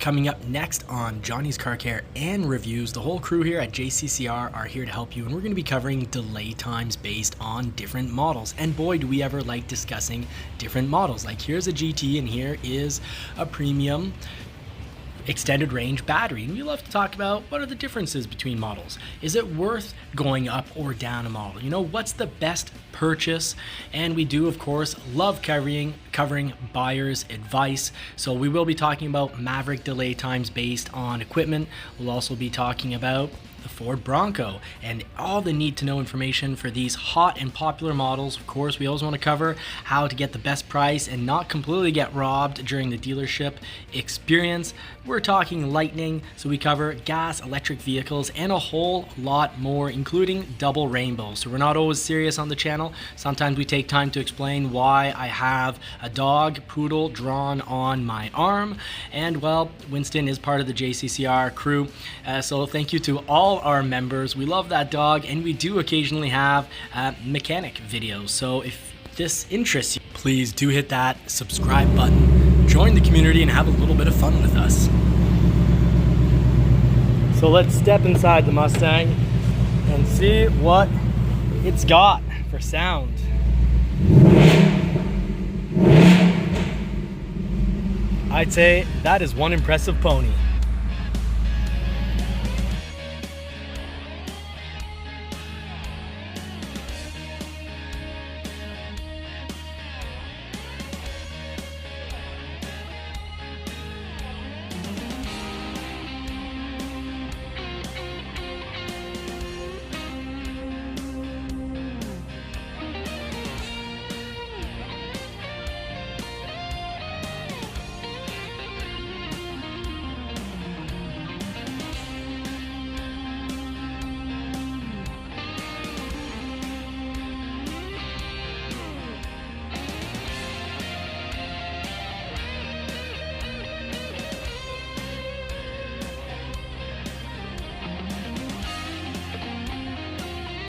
Coming up next on Johnny's Car Care and Reviews, the whole crew here at JCCR are here to help you, and we're going to be covering delay times based on different models. And boy, do we ever like discussing different models. Like here's a GT and here is a premium extended range battery, and we love to talk about what are the differences between models. Is it worth going up or down a model? You know, what's the best purchase? And we do of course love covering buyers advice, so we will be talking about Maverick delay times based on equipment. We'll also be talking about the Ford Bronco and all the need to know information for these hot and popular models. Of course, we always want to cover how to get the best price and not completely get robbed during the dealership experience. We're talking lightning, so we cover gas, electric vehicles, and a whole lot more, including double rainbows. So we're not always serious on the channel. Sometimes we take time to explain why I have a dog poodle drawn on my arm. And well, Winston is part of the JCCR crew, so thank you to all our members. We love that dog, and we do occasionally have mechanic videos. So if this interests you, please do hit that subscribe button, join the community, and have a little bit of fun with us. So let's step inside the Mustang and see what it's got for sound. I'd say that is one impressive pony.